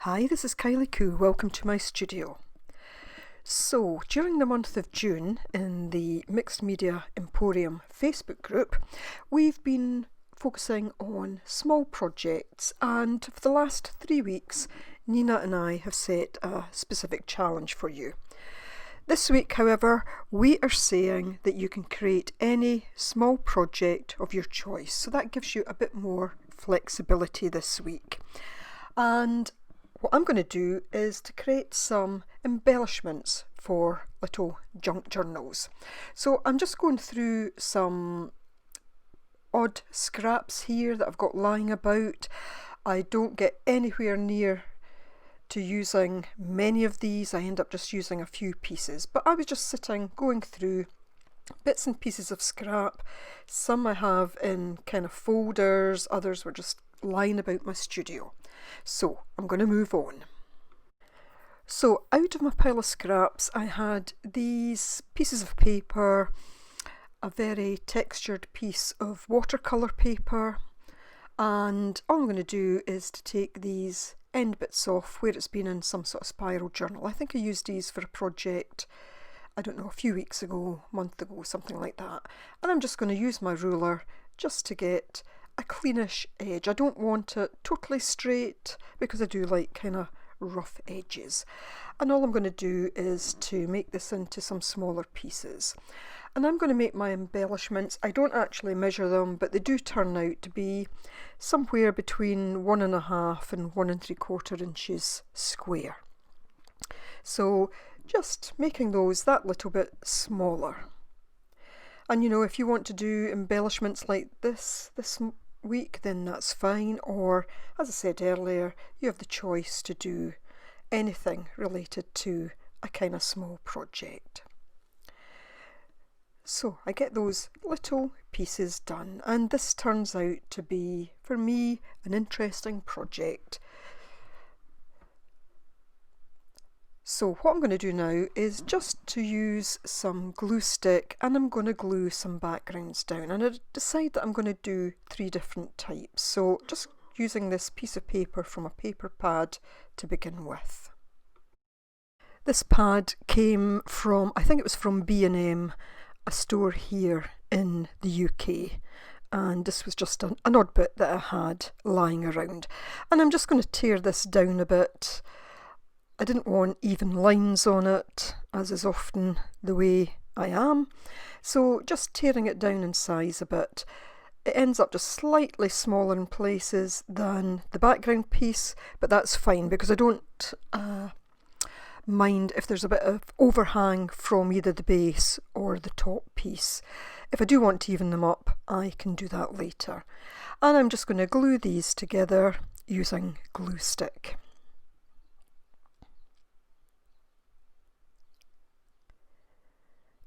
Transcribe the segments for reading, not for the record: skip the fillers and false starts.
Hi, this is Kylie Koo. Welcome to my studio. So, during the month of June in the Mixed Media Emporium Facebook group, we've been focusing on small projects, and for the last 3 weeks, Nina and I have set a specific challenge for you. This week, however, we are saying that you can create any small project of your choice, so that gives you a bit more flexibility this week. And what I'm going to do is to create some embellishments for little junk journals. So I'm just going through some odd scraps here that I've got lying about. I don't get anywhere near to using many of these. I end up just using a few pieces. But I was just sitting, going through bits and pieces of scrap. Some I have in kind of folders, others were just lying about my studio. So I'm going to move on. So out of my pile of scraps I had these pieces of paper, a very textured piece of watercolour paper, and all I'm going to do is to take these end bits off where it's been in some sort of spiral journal. I think I used these for a project, I don't know, a few weeks ago, a month ago, something like that. And I'm just going to use my ruler just to get a cleanish edge. I don't want it totally straight because I do like kind of rough edges. And all I'm going to do is to make this into some smaller pieces. And I'm going to make my embellishments. I don't actually measure them, but they do turn out to be somewhere between 1.5 and 1.75 inches square. So just making those that little bit smaller. And you know, if you want to do embellishments like this week, then that's fine. Or, as I said earlier, you have the choice to do anything related to a kind of small project. So I get those little pieces done, and this turns out to be, for me, an interesting project. So what I'm going to do now is just to use some glue stick, and I'm going to glue some backgrounds down, and I decide that I'm going to do 3 different types. So just using this piece of paper from a paper pad to begin with. This pad came from, I think it was from B&M, a store here in the UK, and this was just an odd bit that I had lying around. And I'm just going to tear this down a bit. I didn't want even lines on it, as is often the way I am, so just tearing it down in size a bit. It ends up just slightly smaller in places than the background piece, but that's fine because I don't mind if there's a bit of overhang from either the base or the top piece. If I do want to even them up, I can do that later. And I'm just going to glue these together using glue stick.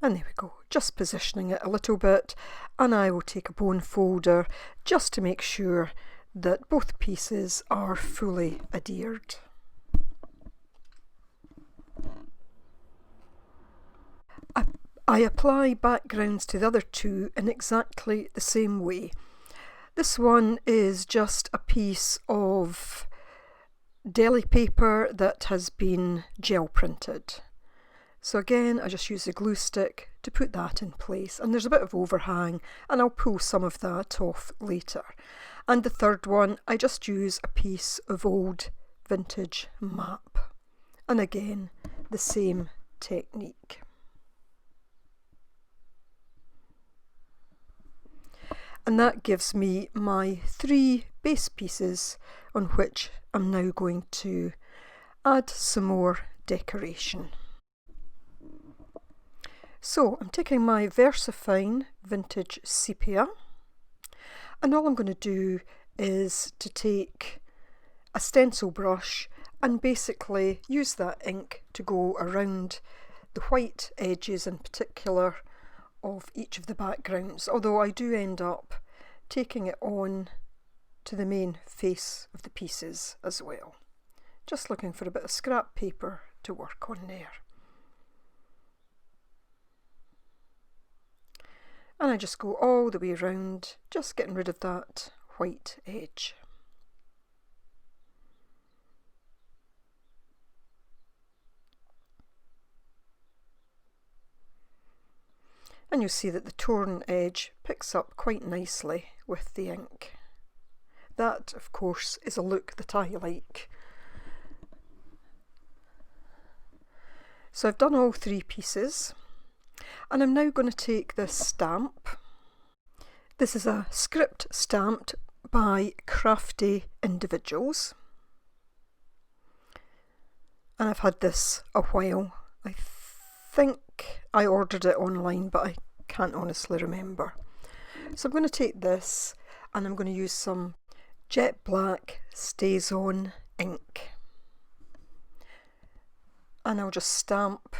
And there we go, just positioning it a little bit, and I will take a bone folder just to make sure that both pieces are fully adhered. I apply backgrounds to the other 2 in exactly the same way. This one is just a piece of deli paper that has been gel printed. So again, I just use the glue stick to put that in place, and there's a bit of overhang, and I'll pull some of that off later. And the third one, I just use a piece of old vintage map, and again, the same technique. And that gives me my 3 base pieces on which I'm now going to add some more decoration. So I'm taking my VersaFine Vintage Sepia, and all I'm going to do is to take a stencil brush and basically use that ink to go around the white edges in particular of each of the backgrounds, although I do end up taking it on to the main face of the pieces as well. Just looking for a bit of scrap paper to work on there. And I just go all the way around, just getting rid of that white edge. and you'll see that the torn edge picks up quite nicely with the ink. That, of course, is a look that I like. So I've done all 3 pieces, and I'm now going to take this stamp. This is a script stamped by Crafty Individuals, and I've had this a while. I think I ordered it online, but I can't honestly remember. So I'm going to take this and I'm going to use some jet black StazOn ink, and I'll just stamp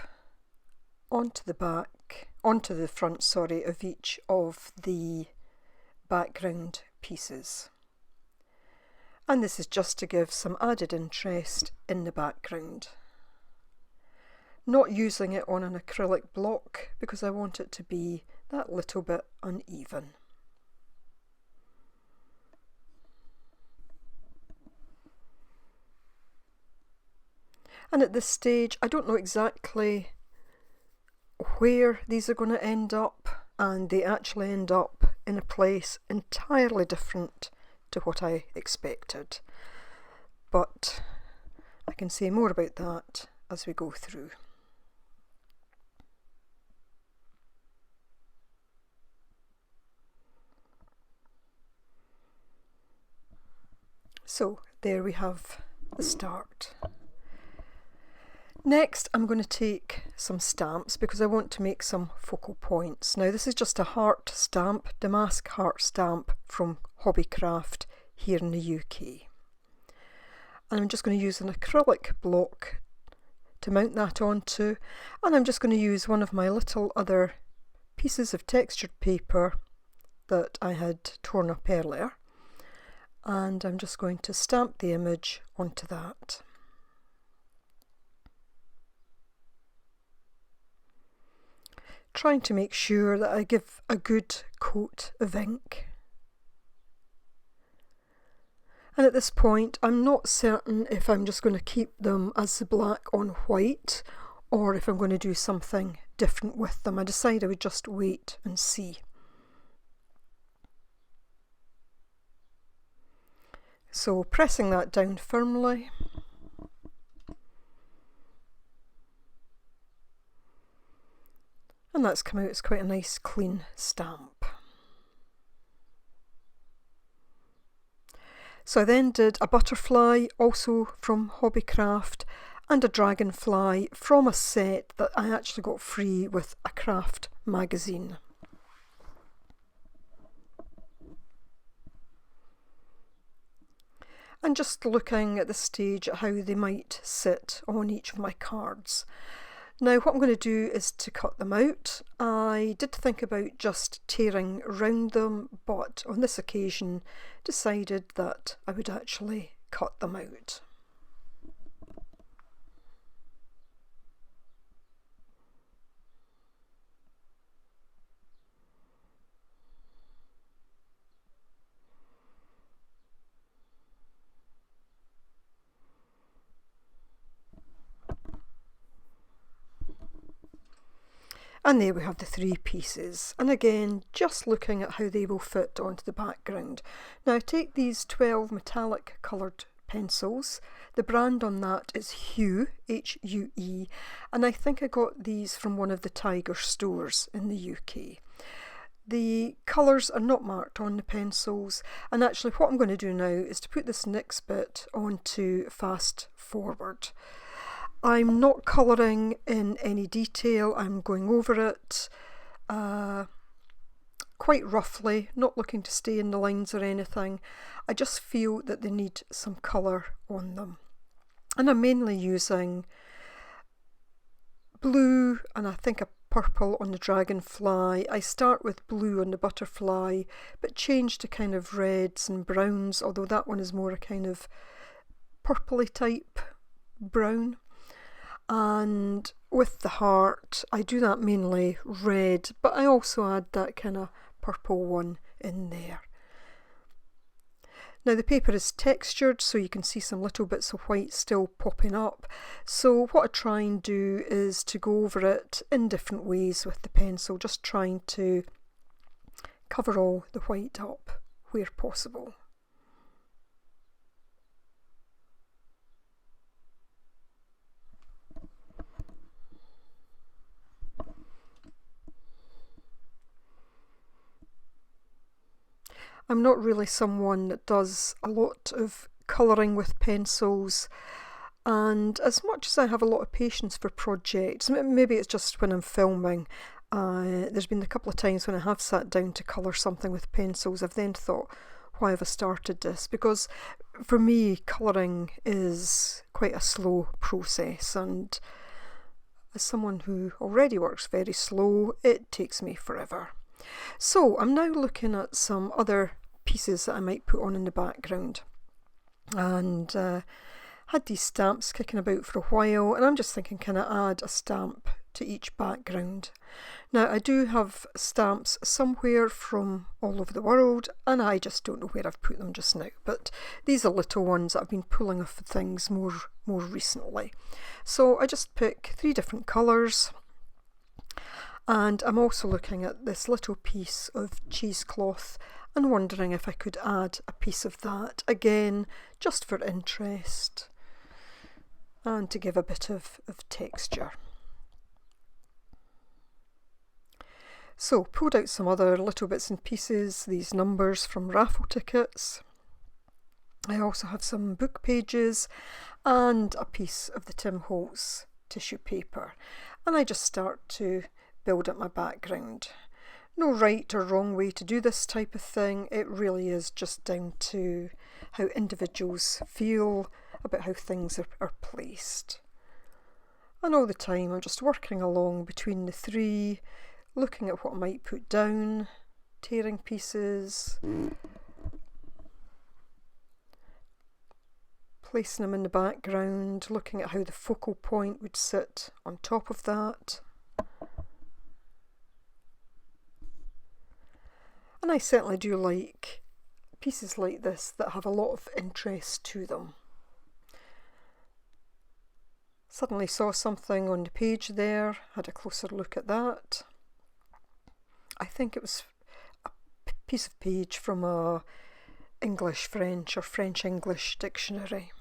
onto the front, of each of the background pieces. And this is just to give some added interest in the background. Not using it on an acrylic block because I want it to be that little bit uneven. And at this stage, I don't know exactly where these are going to end up, and they actually end up in a place entirely different to what I expected. But I can say more about that as we go through. So there we have the start. Next, I'm going to take some stamps because I want to make some focal points. Now, this is just a heart stamp, damask heart stamp from Hobbycraft here in the UK. And I'm just going to use an acrylic block to mount that onto, and I'm just going to use one of my little other pieces of textured paper that I had torn up earlier, and I'm just going to stamp the image onto that. Trying to make sure that I give a good coat of ink. And at this point, I'm not certain if I'm just going to keep them as the black on white or if I'm going to do something different with them. I decided I would just wait and see. So pressing that down firmly. And that's come out as quite a nice clean stamp. So I then did a butterfly, also from Hobbycraft, and a dragonfly from a set that I actually got free with a craft magazine. And just looking at this stage at how they might sit on each of my cards. Now what I'm going to do is to cut them out. I did think about just tearing round them, but on this occasion decided that I would actually cut them out. And there we have the 3 pieces, and again just looking at how they will fit onto the background. Now I take these 12 metallic coloured pencils. The brand on that is Hue, H-U-E, and I think I got these from one of the Tiger stores in the UK. The colours are not marked on the pencils, and actually what I'm going to do now is to put this next bit onto fast forward. I'm not colouring in any detail, I'm going over it quite roughly, not looking to stay in the lines or anything. I just feel that they need some colour on them. And I'm mainly using blue and I think a purple on the dragonfly. I start with blue on the butterfly, but change to kind of reds and browns, although that one is more a kind of purpley type brown. And with the heart, I do that mainly red, but I also add that kind of purple one in there. Now the paper is textured, so you can see some little bits of white still popping up. So what I try and do is to go over it in different ways with the pencil, just trying to cover all the white up where possible. I'm not really someone that does a lot of colouring with pencils, and as much as I have a lot of patience for projects, maybe it's just when I'm filming, there's been a couple of times when I have sat down to colour something with pencils, I've then thought, why have I started this? Because for me, colouring is quite a slow process, and as someone who already works very slow, it takes me forever. So I'm now looking at some other pieces that I might put on in the background, and had these stamps kicking about for a while, and I'm just thinking, can I add a stamp to each background? Now I do have stamps somewhere from all over the world, and I just don't know where I've put them just now, but these are little ones that I've been pulling off things more recently. So I just pick 3 different colours. And I'm also looking at this little piece of cheesecloth and wondering if I could add a piece of that, again, just for interest and to give a bit of texture. So pulled out some other little bits and pieces, these numbers from raffle tickets. I also have some book pages and a piece of the Tim Holtz tissue paper. And I just start to build up my background. No right or wrong way to do this type of thing. It really is just down to how individuals feel about how things are placed. And all the time I'm just working along between the 3, looking at what I might put down, tearing pieces, placing them in the background, looking at how the focal point would sit on top of that. And I certainly do like pieces like this that have a lot of interest to them. Suddenly saw something on the page there, had a closer look at that. I think it was a piece of page from a English-French or French-English dictionary.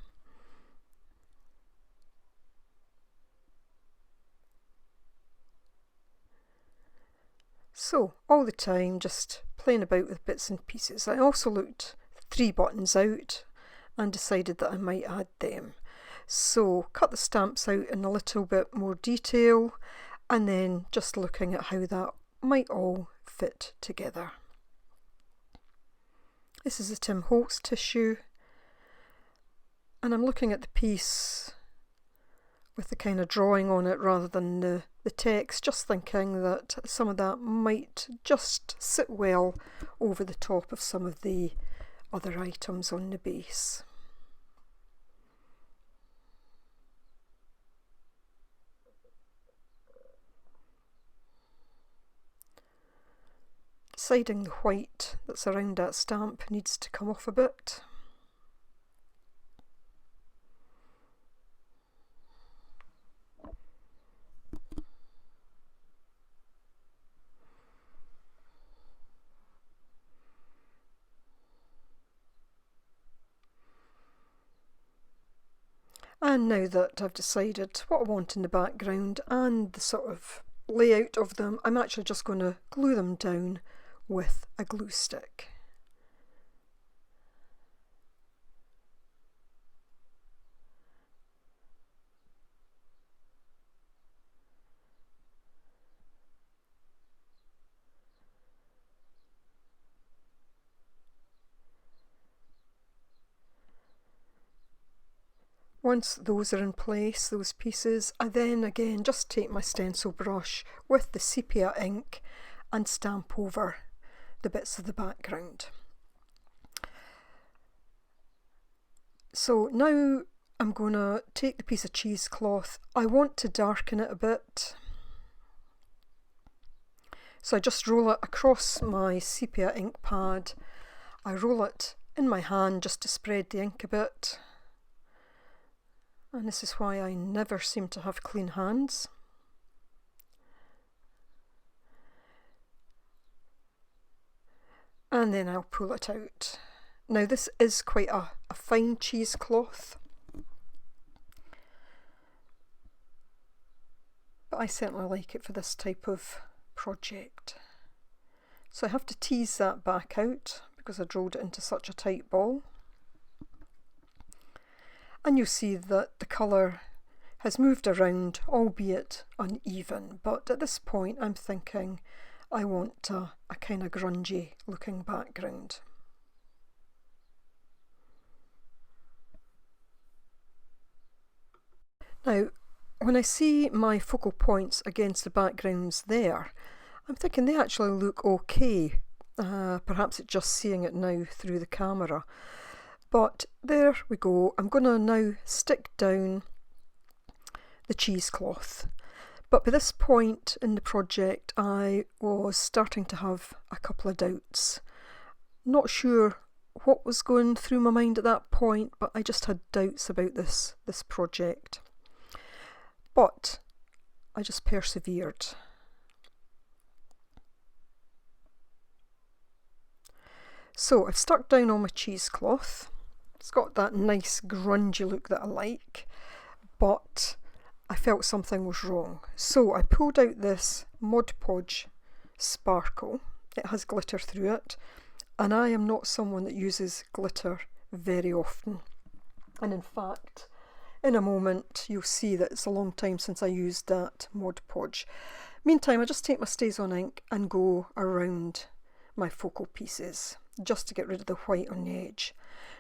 So all the time just playing about with bits and pieces. I also looked 3 buttons out and decided that I might add them. So cut the stamps out in a little bit more detail, and then just looking at how that might all fit together. This is a Tim Holtz tissue, and I'm looking at the piece with the kind of drawing on it rather than the text, just thinking that some of that might just sit well over the top of some of the other items on the base. Deciding the white that's around that stamp needs to come off a bit. And now that I've decided what I want in the background and the sort of layout of them, I'm actually just going to glue them down with a glue stick. Once those are in place, those pieces, I then again just take my stencil brush with the sepia ink and stamp over the bits of the background. So now I'm going to take the piece of cheesecloth. I want to darken it a bit. So I just roll it across my sepia ink pad. I roll it in my hand just to spread the ink a bit. And this is why I never seem to have clean hands. And then I'll pull it out. Now this is quite a fine cheesecloth, but I certainly like it for this type of project. So I have to tease that back out because I rolled it into such a tight ball. And you'll see that the colour has moved around, albeit uneven, but at this point I'm thinking I want a kind of grungy looking background. Now, when I see my focal points against the backgrounds there, I'm thinking they actually look okay. Perhaps it's just seeing it now through the camera. But there we go. I'm going to now stick down the cheesecloth. But by this point in the project, I was starting to have a couple of doubts. Not sure what was going through my mind at that point, but I just had doubts about this project. But I just persevered. So I've stuck down on my cheesecloth. It's got that nice grungy look that I like, but I felt something was wrong. So I pulled out this Mod Podge sparkle. It has glitter through it, and I am not someone that uses glitter very often. And in fact, in a moment you'll see that it's a long time since I used that Mod Podge. Meantime, I just take my StazOn ink and go around my focal pieces just to get rid of the white on the edge.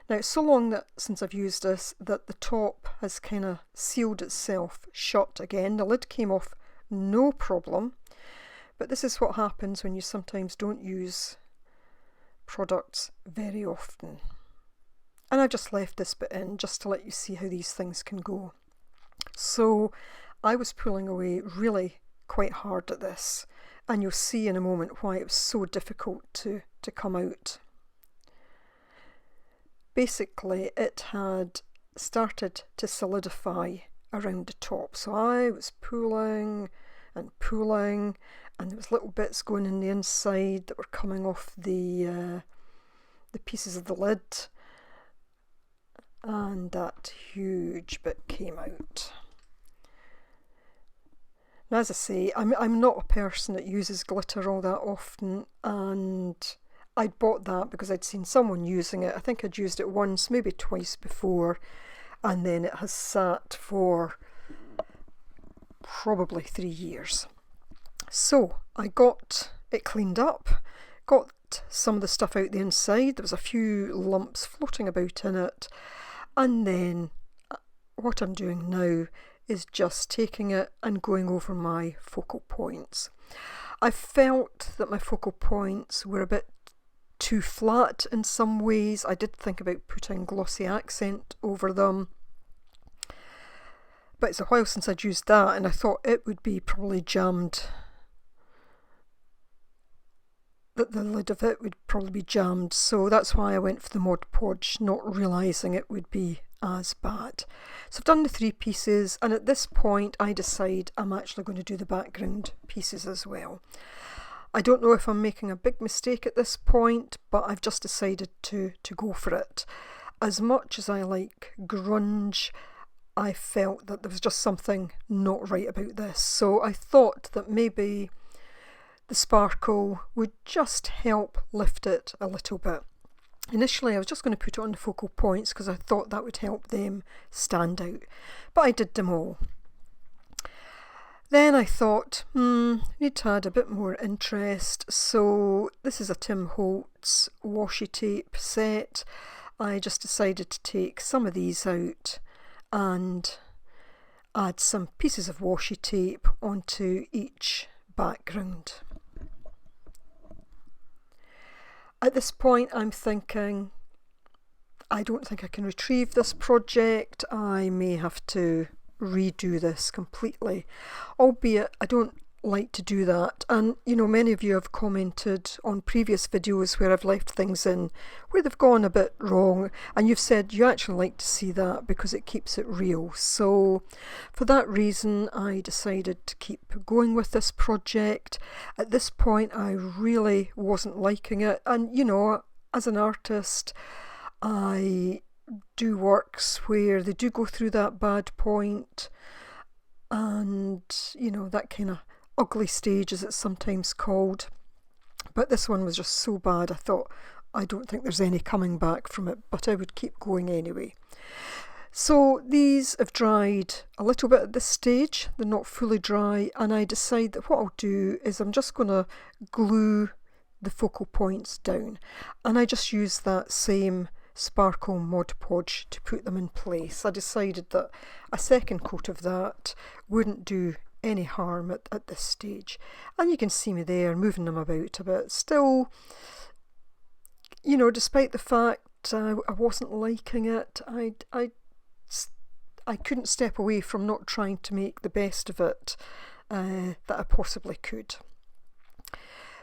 Now it's so long that since I've used this that the top has kind of sealed itself shut again. The lid came off no problem, but this is what happens when you sometimes don't use products very often. And I've just left this bit in just to let you see how these things can go. So I was pulling away really quite hard at this, and you'll see in a moment why it was so difficult to come out. Basically, it had started to solidify around the top, so I was pulling and pulling, and there was little bits going in the inside that were coming off the pieces of the lid, and that huge bit came out. Now, as I say, I'm not a person that uses glitter all that often, and I'd bought that because I'd seen someone using it. I think I'd used it once, maybe twice before, and then it has sat for probably 3 years. So I got it cleaned up, got some of the stuff out the inside. There was a few lumps floating about in it, and then what I'm doing now is just taking it and going over my focal points. I felt that my focal points were a bit too flat in some ways. I did think about putting glossy accent over them, but it's a while since I'd used that, and I thought it would be probably jammed, that the lid of it would probably be jammed, so that's why I went for the Mod Podge, not realising it would be as bad. So I've done the 3 pieces, and at this point I decide I'm actually going to do the background pieces as well. I don't know if I'm making a big mistake at this point, but I've just decided to go for it. As much as I like grunge, I felt that there was just something not right about this. So I thought that maybe the sparkle would just help lift it a little bit. Initially I was just going to put it on the focal points because I thought that would help them stand out, but I did them all. Then I thought, need to add a bit more interest, so this is a Tim Holtz washi tape set. I just decided to take some of these out and add some pieces of washi tape onto each background. At this point I'm thinking, I don't think I can retrieve this project. I may have to redo this completely, albeit I don't like to do that. And many of you have commented on previous videos where I've left things in where they've gone a bit wrong, and you've said you actually like to see that because it keeps it real. So for that reason I decided to keep going with this project. At this point I really wasn't liking it, and as an artist I do works where they do go through that bad point, and that kind of ugly stage as it's sometimes called. But this one was just so bad I thought, I don't think there's any coming back from it, but I would keep going anyway. So these have dried a little bit at this stage, they're not fully dry, and I decide that what I'll do is I'm just going to glue the focal points down, and I just use that same sparkle Mod Podge to put them in place. I decided that a second coat of that wouldn't do any harm at this stage, and you can see me there moving them about a bit. Still, despite the fact I wasn't liking it, I couldn't step away from not trying to make the best of it that I possibly could.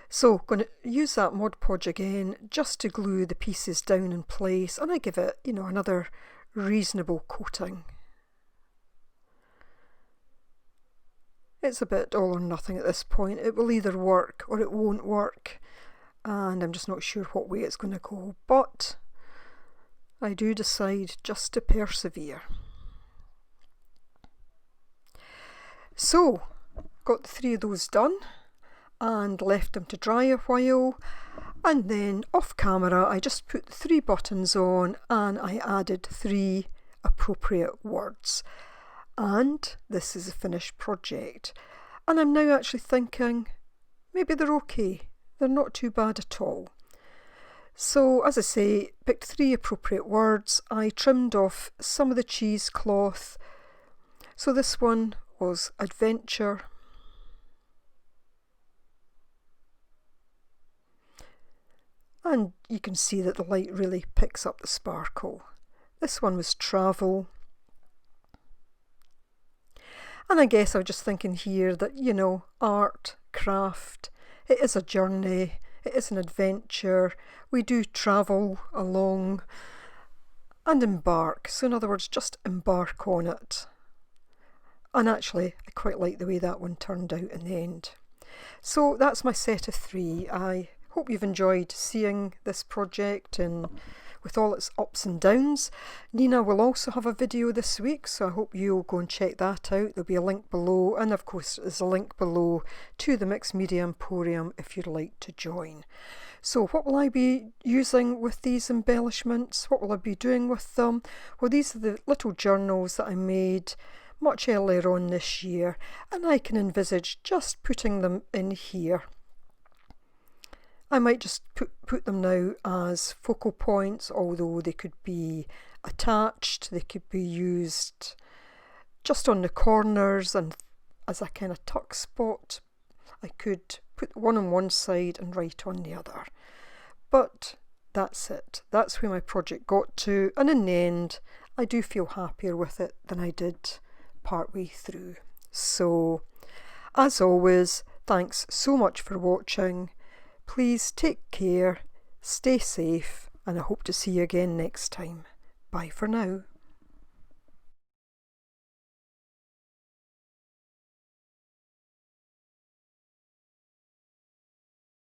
So going to use that Mod Podge again just to glue the pieces down in place, and I give it another reasonable coating. It's a bit all or nothing at this point. It will either work or it won't work, and I'm just not sure what way it's going to go, but I do decide just to persevere. So got the 3 of those done and left them to dry a while, and then off camera I just put the 3 buttons on and I added 3 appropriate words. And this is a finished project, and I'm now actually thinking maybe they're okay, they're not too bad at all. So as I say, picked 3 appropriate words. I trimmed off some of the cheesecloth. So this one was adventure, and you can see that the light really picks up the sparkle. This one was travel. And I guess I was just thinking here that, art, craft, it is a journey, it is an adventure. We do travel along and embark. So in other words, just embark on it. And actually, I quite like the way that one turned out in the end. So that's my set of 3. I hope you've enjoyed seeing this project and with all its ups and downs. Nina will also have a video this week, so I hope you'll go and check that out. There'll be a link below, and of course there's a link below to the Mixed Media Emporium if you'd like to join. So what will I be using with these embellishments? What will I be doing with them? Well, these are the little journals that I made much earlier on this year, and I can envisage just putting them in here. I might just put them now as focal points, although they could be attached, they could be used just on the corners and as a kind of tuck spot. I could put one on one side and write on the other. But that's it. That's where my project got to, and in the end I do feel happier with it than I did partway through. So as always, thanks so much for watching. Please take care, stay safe, and I hope to see you again next time. Bye for now.